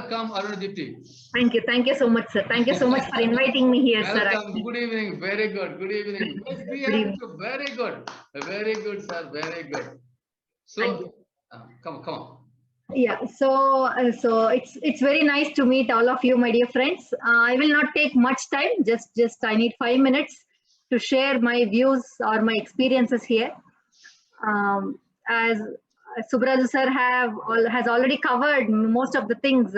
Welcome, Arunadipti. Thank you so much, sir. Thank you so much for inviting me here, sir. Welcome. Good evening. Very good. Good evening. Yes, we Good have evening. to. Very good. Very good, sir. Very good. So, come on. Yeah, so it's very nice to meet all of you, my dear friends. I will not take much time. Just I need 5 minutes to share my views or my experiences here. As Subraju sir has already covered most of the things,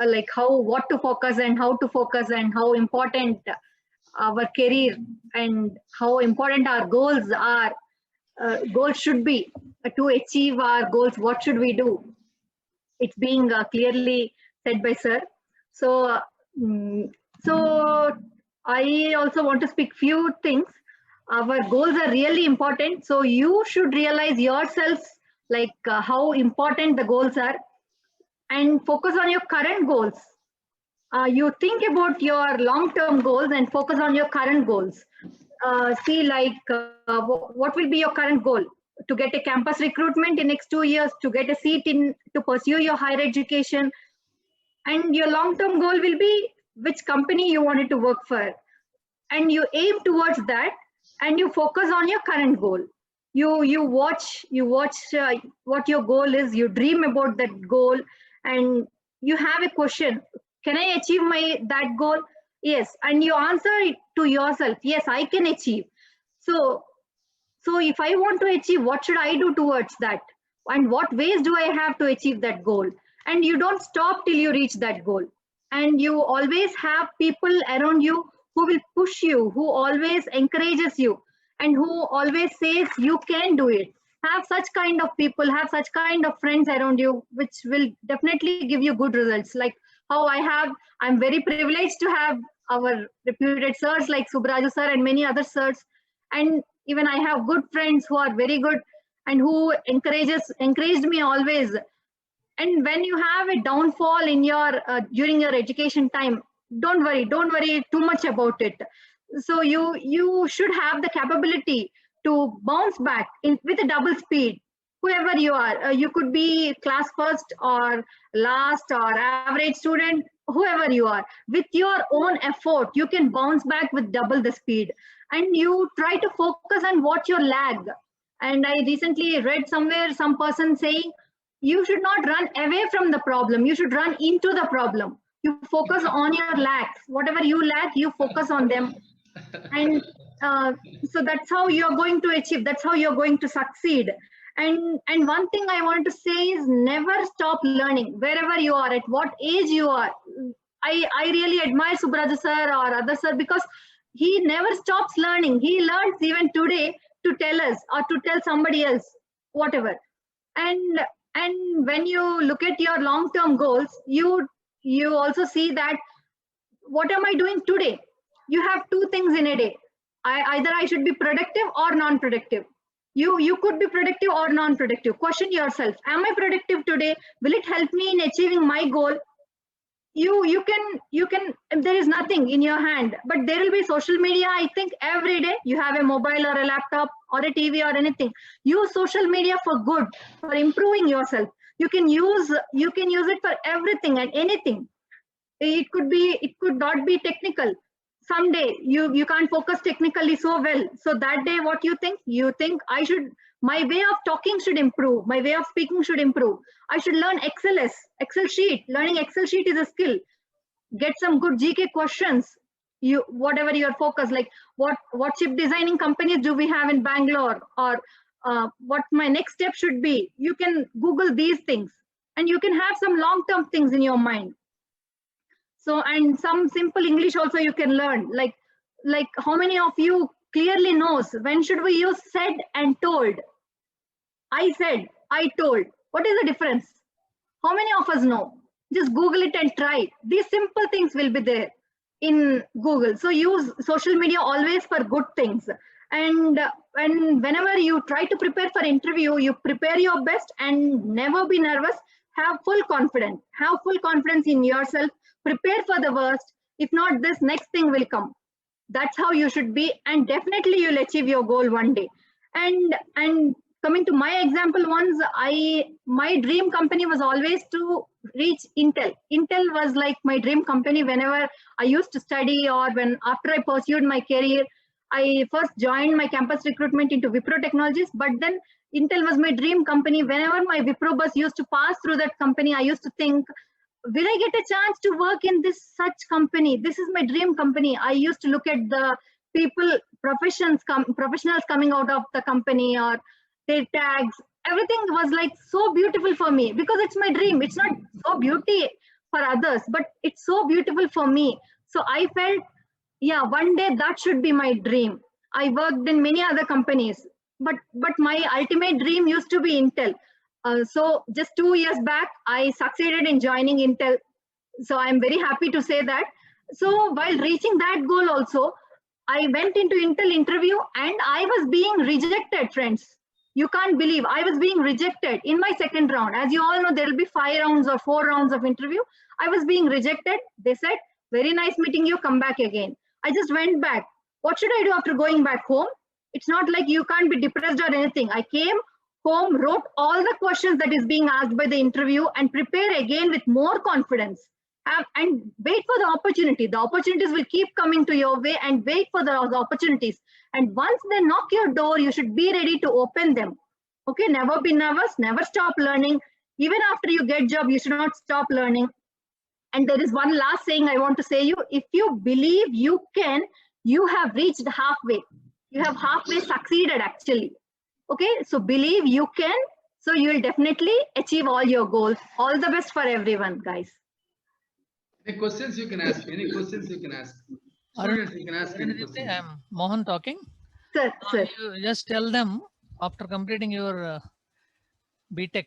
like what to focus and how to focus and how important our career and how important our goals are. Goals should be to achieve our goals. What should we do? It's being clearly said by sir. So, so I also want to speak few things. Our goals are really important. So you should realize yourselves like how important the goals are, and focus on your current goals. You think about your long-term goals and focus on your current goals. See, like, what will be your current goal? To get a campus recruitment in next 2 years, to get a seat to pursue your higher education, and your long-term goal will be which company you wanted to work for, and you aim towards that, and you focus on your current goal. You watch what your goal is. You dream about that goal, and you have a question: can I achieve that goal? Yes, and you answer it to yourself: yes, I can achieve. So if I want to achieve, what should I do towards that? And what ways do I have to achieve that goal? And you don't stop till you reach that goal. And you always have people around you who will push you, who always encourages you, and who always says you can do it. Have such kind of people, have such kind of friends around you, which will definitely give you good results. Like how I'm very privileged to have our reputed sirs like Subraju sir and many other sirs. And even I have good friends who are very good and who encouraged me always. And when you have a downfall in your during your education time, don't worry too much about it. So you should have the capability to bounce back with a double speed. Whoever you are, you could be class first or last or average student, whoever you are, with your own effort you can bounce back with double the speed. And you try to focus on what your lag. And I recently read somewhere some person saying you should not run away from the problem, you should run into the problem. You focus on your lacks, whatever you lack you focus on them. And so that's how you're going to achieve, that's how you're going to succeed. And one thing I want to say is never stop learning, wherever you are, at what age you are. I really admire Subraju sir or other sir, because he never stops learning. He learns even today to tell us or to tell somebody else, whatever. And when you look at your long-term goals, you also see that what am I doing today? You have two things in a day. Either I should be productive or non-productive. You could be productive or non-productive. Question yourself, am I productive today? Will it help me in achieving my goal? You can, there is nothing in your hand, but there will be social media. I think every day you have a mobile or a laptop or a TV or anything. Use social media for good, for improving yourself. You can use it for everything and anything. It could not be technical. Someday you can't focus technically so well, so that day what you think my way of talking should improve, my way of speaking should improve. I should learn Excel sheet. Learning Excel sheet is a skill. Get some good GK questions. Whatever your focus, like what chip designing companies do we have in Bangalore, or what my next step should be. You can Google these things, and you can have some long-term things in your mind. So, and some simple English also you can learn, like how many of you clearly knows when should we use said and told? I said, I told. What is the difference? How many of us know? Just Google it and try. These simple things will be there in Google. So use social media always for good things. And whenever you try to prepare for interview, you prepare your best and never be nervous. Have full confidence. Have full confidence in yourself. Prepare for the worst. If not, this next thing will come. That's how you should be, and definitely you'll achieve your goal one day. And coming to my example, once my dream company was always to reach Intel. Intel was like my dream company whenever I used to study, or when after I pursued my career. I first joined my campus recruitment into Wipro Technologies, but then Intel was my dream company. Whenever my Wipro bus used to pass through that company, I used to think, will I get a chance to work in this such company? This is my dream company. I used to look at the people, professionals coming out of the company, or their tags. Everything was like so beautiful for me because it's my dream. It's not so beauty for others, but it's so beautiful for me. So I felt, yeah, one day that should be my dream. I worked in many other companies, but my ultimate dream used to be Intel. So just 2 years back, I succeeded in joining Intel. So I'm very happy to say that. So while reaching that goal also, I went into Intel interview and I was being rejected, friends. You can't believe I was being rejected in my second round. As you all know, there will be 5 rounds or 4 rounds of interview. I was being rejected. They said, very nice meeting you, come back again. I just went back. What should I do after going back home? It's not like you can't be depressed or anything. I came home, wrote all the questions that is being asked by the interview and prepare again with more confidence. And wait for the opportunity. The opportunities will keep coming to your way, and wait for those opportunities. And once they knock your door, you should be ready to open them. Okay, never be nervous, never stop learning. Even after you get job, you should not stop learning. And there is one last saying I want to say you, if you believe you can, you have reached halfway. You have halfway succeeded actually. Okay, so believe you can, so you will definitely achieve all your goals. All the best for everyone, guys. Any questions you can ask? Any questions you can ask? Students, you can ask any questions. I'm Mohan talking. Sir, sir. You just tell them after completing your BTech.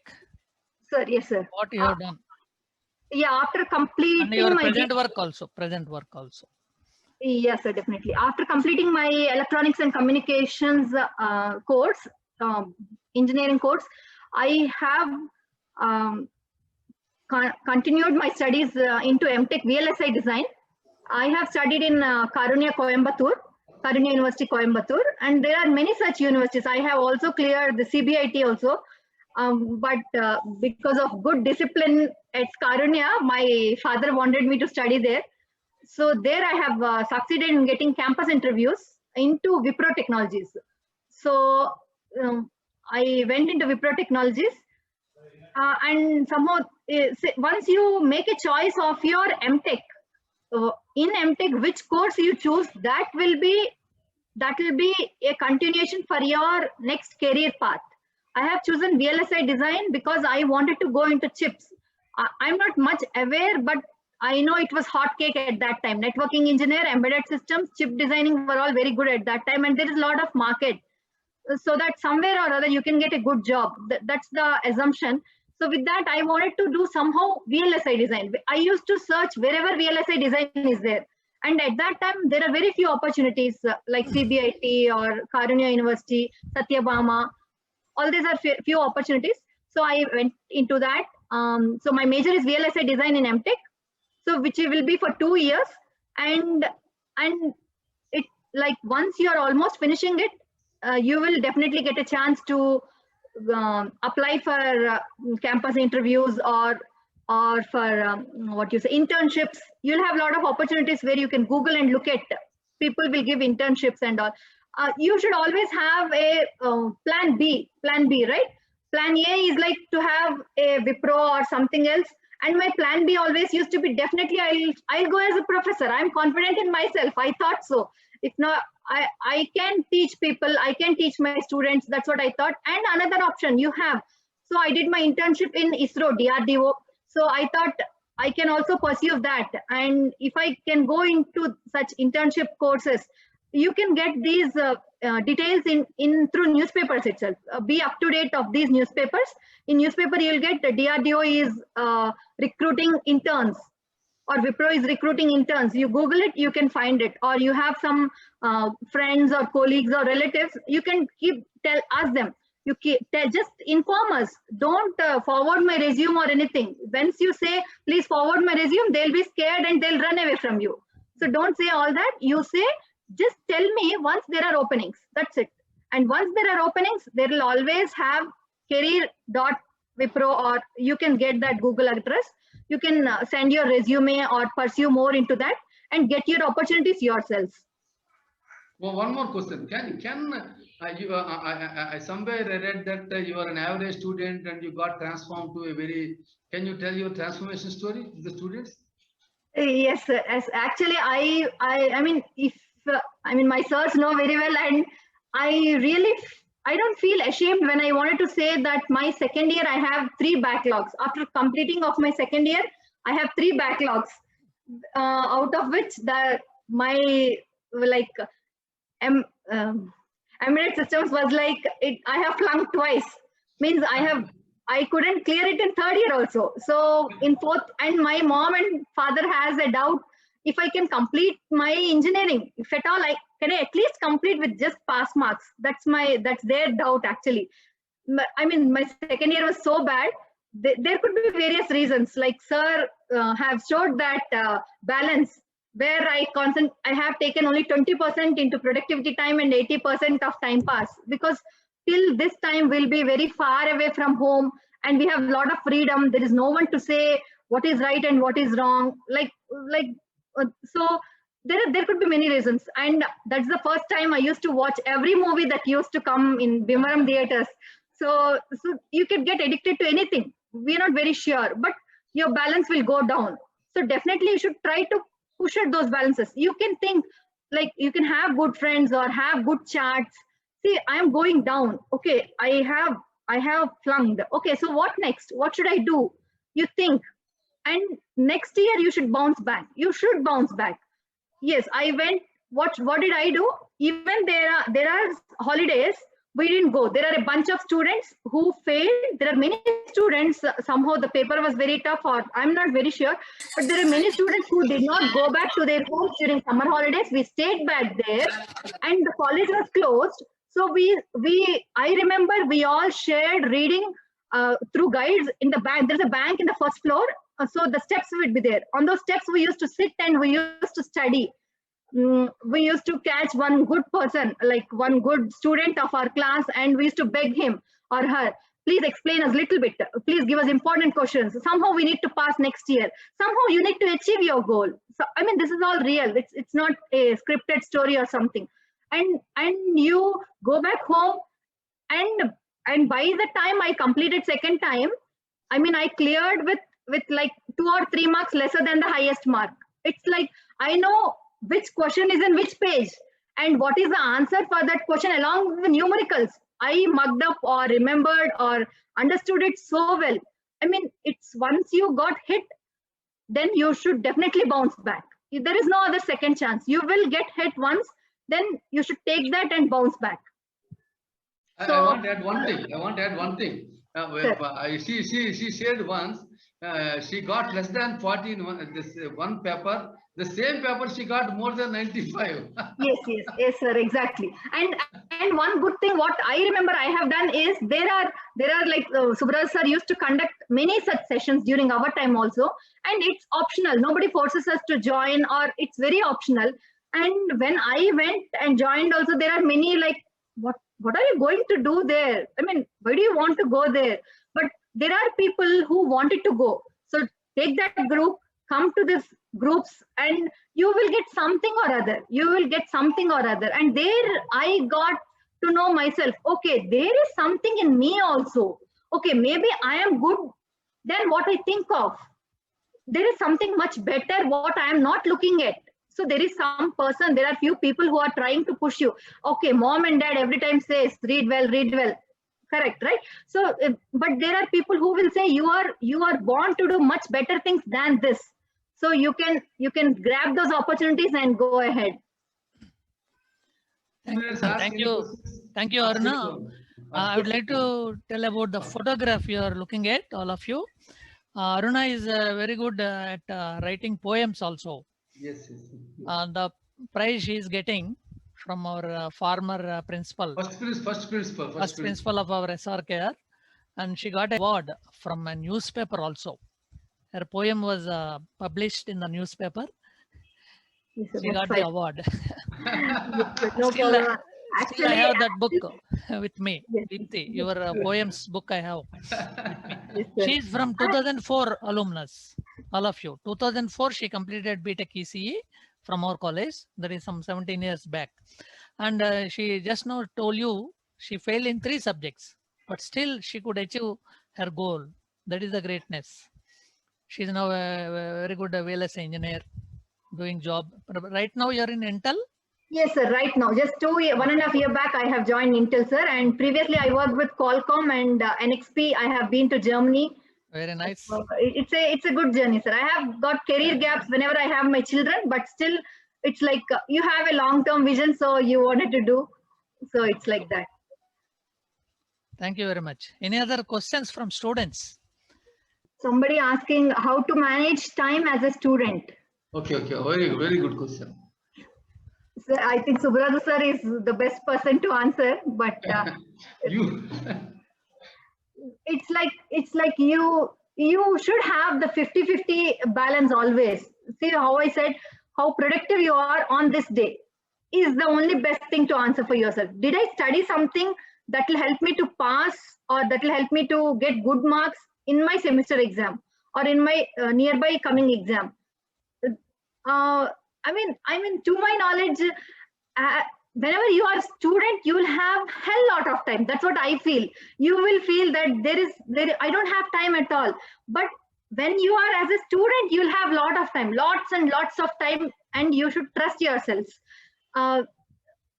Sir, yes, sir. What you have done. Yeah, after completing And your my present work also. Present work also. Yes, sir, definitely. After completing my electronics and communications course, engineering course, I have continued my studies into MTech VLSI design. I have studied in Karunya University, Coimbatore, and there are many such universities. I have also cleared the CBIT also, but because of good discipline at Karunya, my father wanted me to study there. So there I have succeeded in getting campus interviews into Wipro Technologies. So I went into Wipro Technologies, and somehow once you make a choice of your MTech, in MTech which course you choose, that will be a continuation for your next career path. I have chosen VLSI design because I wanted to go into chips. I'm not much aware, but I know it was hot cake at that time. Networking engineer, embedded systems, chip designing were all very good at that time, and there is a lot of market. So that somewhere or other you can get a good job. That's the assumption. So with that, I wanted to do somehow VLSI design. I used to search wherever VLSI design is there. And at that time, there are very few opportunities like CBIT or Karunya University, Satyabama. All these are few opportunities. So I went into that. So my major is VLSI design in MTech. So which will be for 2 years. And it, like, once you're almost finishing it, you will definitely get a chance to apply for campus interviews or for what you say, internships. You'll have a lot of opportunities where you can Google and look at, people will give internships and all. You should always have a plan B, right? Plan A is like to have a Wipro or something else. And my plan B always used to be, definitely I'll go as a professor. I'm confident in myself. I thought so. If not, I can teach people, I can teach my students. That's what I thought. And another option you have. So I did my internship in ISRO, DRDO. So I thought I can also pursue that. And if I can go into such internship courses, you can get these details in through newspapers itself. Be up to date of these newspapers. In newspaper, you'll get the DRDO is recruiting interns, or Wipro is recruiting interns. You Google it, you can find it. Or you have some friends or colleagues or relatives, you can ask them. Just inform us. Don't forward my resume or anything. Once you say, please forward my resume, they'll be scared and they'll run away from you. So don't say all that. You say, just tell me once there are openings. That's it. And once there are openings, there will always have career.wipro, or you can get that Google address. You can send your resume or pursue more into that and get your opportunities yourself. Well, one more question. I somewhere read that you are an average student and you got transformed to a very. Can you tell your transformation story to the students? Yes, sir. As actually, I mean, if I mean, my sirs know very well, and I don't feel ashamed when I wanted to say that my second year I have 3 backlogs. After completing of my second year, I have 3 backlogs, out of which my like embedded systems was like I have flunked twice. Means I couldn't clear it in 3rd year also. So in 4th, and my mom and father has a doubt if I can complete my engineering. If at all, can I at least complete with just pass marks? That's their doubt actually. I mean, my second year was so bad. There could be various reasons. Like sir have showed that balance where I have taken only 20% into productivity time and 80% of time pass, because till this time we'll be very far away from home and we have a lot of freedom. There is no one to say what is right and what is wrong. So there could be many reasons, and that's the first time I used to watch every movie that used to come in Bhimaram theaters. So you can get addicted to anything. We're not very sure, but your balance will go down. So definitely you should try to push at those balances. You can think like you can have good friends or have good chats. See, I am going down. Okay, I have flunked. Okay, so what next? What should I do? You think, and next year you should bounce back. You should bounce back. Yes, I went. What did I do? Even there are holidays, we didn't go. There are a bunch of students who failed. There are many students, somehow the paper was very tough, or I'm not very sure, but there are many students who did not go back to their homes during summer holidays. We stayed back there and the college was closed. So I remember we all shared reading through guides in the bank. There's a bank in the first floor. So the steps would be there. On those steps, we used to sit and we used to study. We used to catch one good person, like one good student of our class, and we used to beg him or her, please explain us a little bit, please give us important questions. Somehow we need to pass next year. Somehow you need to achieve your goal. So I mean, this is all real. It's not a scripted story or something. And you go back home, and by the time I completed second time, I mean, I cleared with like 2 or 3 marks lesser than the highest mark. It's like I know which question is in which page and what is the answer for that question along with the numericals. I mugged up or remembered or understood it so well. I mean, it's once you got hit, then you should definitely bounce back. There is no other second chance. You will get hit once, then you should take that and bounce back. I want to add one thing. She said once she got less than 40 in one paper. The same paper she got more than 95. Yes, sir, exactly. And one good thing what I remember I have done is there are like Subraj sir used to conduct many such sessions during our time also, and it's optional. Nobody forces us to join, or it's very optional. And when I went and joined also, there are many like, what are you going to do there? I mean, why do you want to go there? But there are people who wanted to go. So take that group, come to these groups, and you will get something or other. You will get something or other. And there I got to know myself, okay, there is something in me also. Okay, maybe I am good than what I think of. There is something much better what I am not looking at. So there is some person, there are few people who are trying to push you. Okay, mom and dad every time says, read well, correct, right? So, but there are people who will say you are born to do much better things than this. So you can grab those opportunities and go ahead. Thank you, Aruna. I would like to tell about the photograph you are looking at, all of you. Aruna is very good at writing poems also. Yes. The prize she is getting from our former principal. First principal of our SRKR, and she got an award from a newspaper also. Her poem was published in the newspaper. Yes, she got the award. No problem. Still, I Actually, have that book with me. yes, Deepti, your poems book I have. yes, sir. She is from 2004 alumnus, all of you. 2004, she completed BTech ECE from our college. That is some 17 years back. And she just now told you she failed in 3 subjects, but still she could achieve her goal. That is the greatness. She is now a very good VLS engineer doing job. But right now you're in Intel. Yes, sir. Right now, just 1.5 year back, I have joined Intel, sir. And previously, I worked with Qualcomm and NXP. I have been to Germany. Very nice. It's a good journey, sir. I have got career gaps whenever I have my children, but still, it's like you have a long-term vision, so you wanted to do. So it's like that. Thank you very much. Any other questions from students? Somebody asking how to manage time as a student. Okay, very good question. So I think Subrata sir is the best person to answer, but You. it's like you should have the 50-50 balance always. See how I said how productive you are on this day is the only best thing to answer for yourself. Did I study something that will help me to pass or that will help me to get good marks in my semester exam or in my nearby coming exam? I mean, to my knowledge, whenever you are a student, you will have hell lot of time. That's what I feel. You will feel that I don't have time at all. But when you are as a student, you'll have lot of time, lots and lots of time, and you should trust yourselves.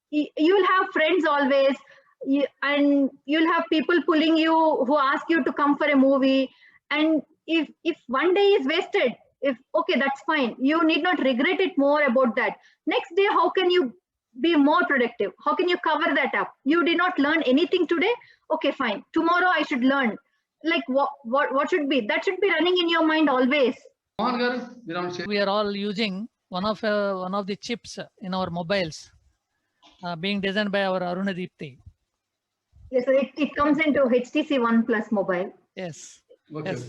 You'll have friends always, and you'll have people pulling you who ask you to come for a movie. And if one day is wasted, okay, that's fine. You need not regret it more about that. Next day, how can you be more productive? How can you cover that up? You did not learn anything today. Okay, fine. Tomorrow I should learn. Like what should be? That should be running in your mind always. We are all using one of the chips in our mobiles, being designed by our Aruna Deepti. Yes, so it comes into HTC One Plus mobile. Yes. Okay, Yes.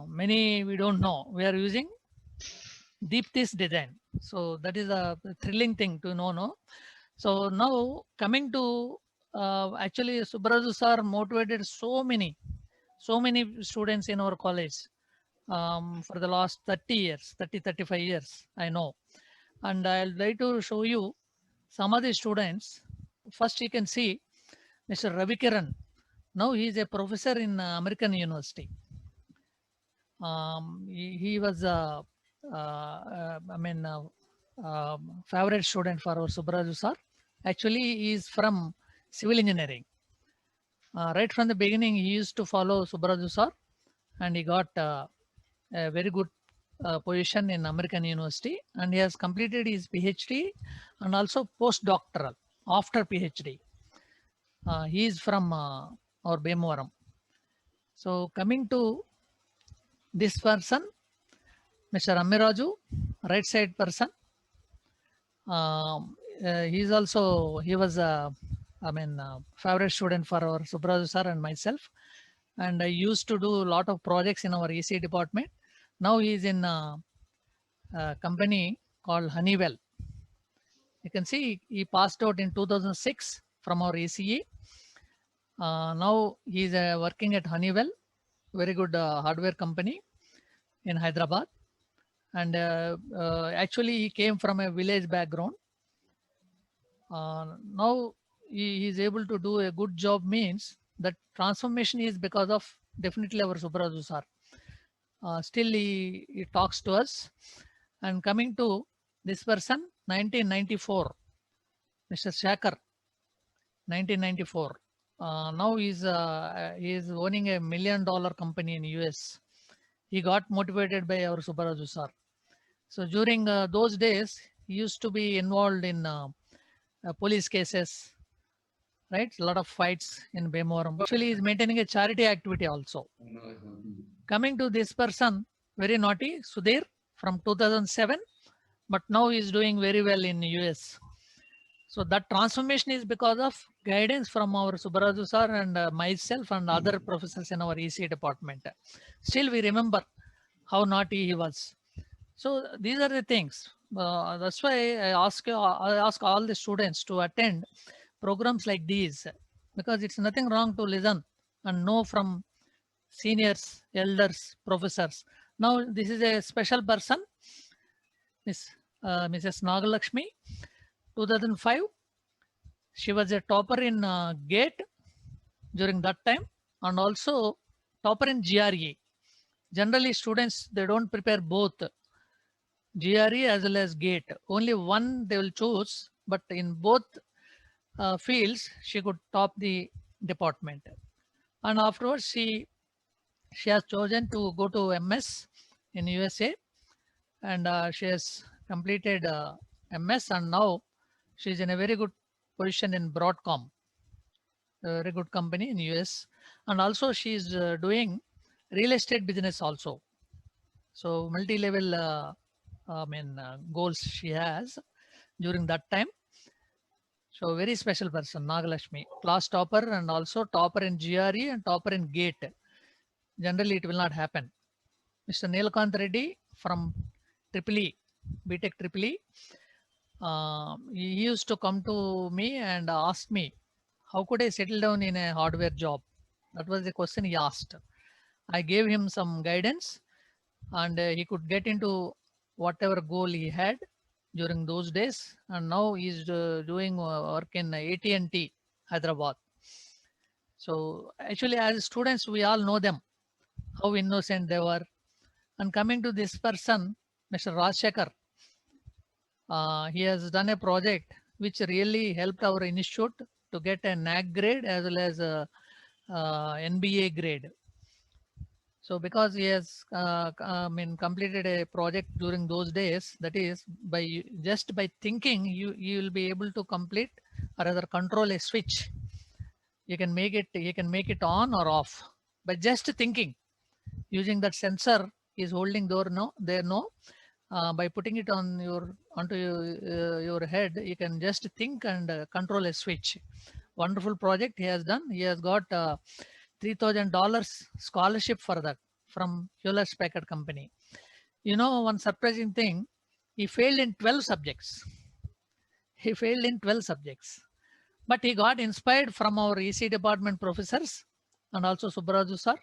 Many we don't know. We are using Deepti's design. So that is a thrilling thing to know. No? So now coming to actually Subrata sir motivated so many students in our college for the last 35 years, I know. And I'll like to show you some of the students. First you can see Mr. Ravi Kiran. Now he is a professor in American University. He was favorite student for our Subrata sir. Actually, he is from civil engineering. Right from the beginning, he used to follow Subrata sir, and he got a very good position in American University, and he has completed his PhD and also postdoctoral after PhD. He is from our Bhimavaram. So coming to this person, Mr. Amiraju, right side person. He was a favorite student for our Subrata sir and myself. And I used to do a lot of projects in our EC department. Now he is in a company called Honeywell. You can see he passed out in 2006 from our ACE. Now he is working at Honeywell, very good hardware company in Hyderabad. And actually he came from a village background. Now he is able to do a good job, means that transformation is because of definitely our Subrata sir. Still he talks to us. And coming to this person, 1994, Mr. Shaker, 1994. Now he is owning $1 million company in US. He got motivated by our Subrata sir. So during those days, he used to be involved in police cases, right? A lot of fights in Bhimavaram. Actually, he is maintaining a charity activity also. Coming to this person, very naughty, Sudhir, from 2007, but now he is doing very well in US. So that transformation is because of guidance from our Subrata sir and myself and other professors in our EC department. Still we remember how naughty he was. So these are the things. That's why I ask all the students to attend programs like these, because it's nothing wrong to listen and know from seniors, elders, professors. Now this is a special person, Mrs. Nagalakshmi, 2005. She was a topper in GATE during that time, and also topper in GRE. Generally, students, they don't prepare both GRE as well as GATE. Only one they will choose, but in both fields, she could top the department. And afterwards, she has chosen to go to MS in USA, and she has completed MS, and now she is in a very good position in Broadcom, a very good company in US. And also she is doing real estate business also. So multi-level goals she has during that time. So very special person, Nagalakshmi, class topper and also topper in GRE and topper in GATE. Generally, it will not happen. Mr. Neelakant Reddy from Triple E, BTech Triple E. He used to come to me and ask me, how could I settle down in a hardware job? That was the question he asked. I gave him some guidance, and he could get into whatever goal he had during those days. And now he's doing work in AT&T, Hyderabad. So actually, as students, we all know them, how innocent they were. And coming to this person, Mr. Rajshekhar, he has done a project which really helped our institute to get a NAC grade as well as a NBA grade. So because he has completed a project during those days, that is just by thinking, you will be able to complete or rather control a switch. You can make it on or off by just thinking, using that sensor is holding there. By putting it onto your head, you can just think and control a switch. Wonderful project he has done. He has got $3,000 scholarship for that from Hewlett Packard Company. You know, one surprising thing, he failed in 12 subjects. He failed in 12 subjects. But he got inspired from our EC department professors and also Subbaraju sir.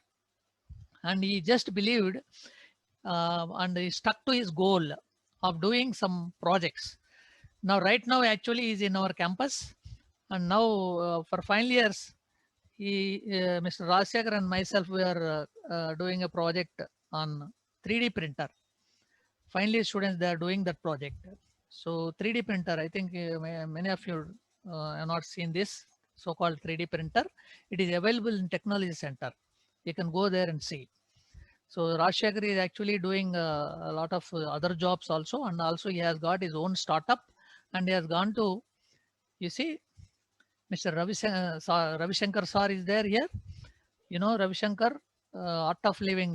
And he just believed and he stuck to his goal of doing some projects. Now, right now, actually, he's in our campus. And now for final years, Mr. Rajshekhar and myself, we are doing a project on 3D printer. Finally, students, they are doing that project. So 3D printer, I think many of you have not seen this so-called 3D printer. It is available in Technology Center. You can go there and see. So Rajshekhar is actually doing a lot of other jobs also, and also he has got his own startup, and he has gone to, you see, Mr. Ravi Shankar sir is there here. You know Ravi Shankar, Art of Living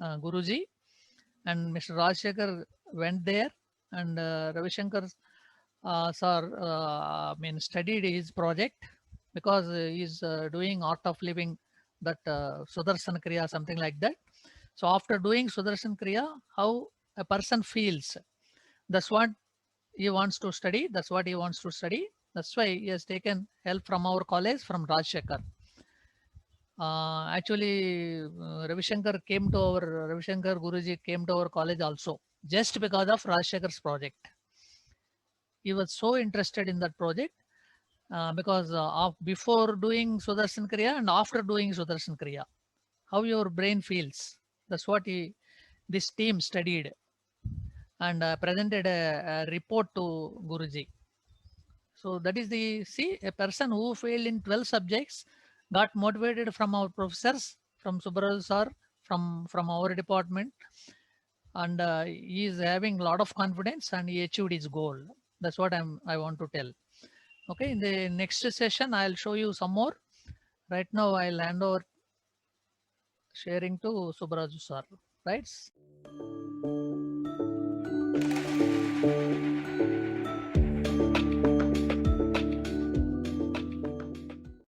Guruji, and Mr. Rajshekhar went there, and Ravi Shankar sir studied his project because he's doing Art of Living, that Sudarshan Kriya, something like that. So after doing Sudarshan Kriya, how a person feels, that's what he wants to study. That's what he wants to study. That's why he has taken help from our college, from Rajshekhar. Actually, Ravi Shankar Guruji came to our college also, just because of Rajshekhar's project. He was so interested in that project because of before doing Sudarshan Kriya and after doing Sudarshan Kriya, how your brain feels. That's what this team studied and presented a report to Guruji. So that is a person who failed in 12 subjects got motivated from our professors, from Subbaraju sir, from our department, and he is having a lot of confidence and he achieved his goal. That's what I want to tell. Okay, in the next session, I'll show you some more. Right now, I'll hand over sharing to Subbaraju sir, right?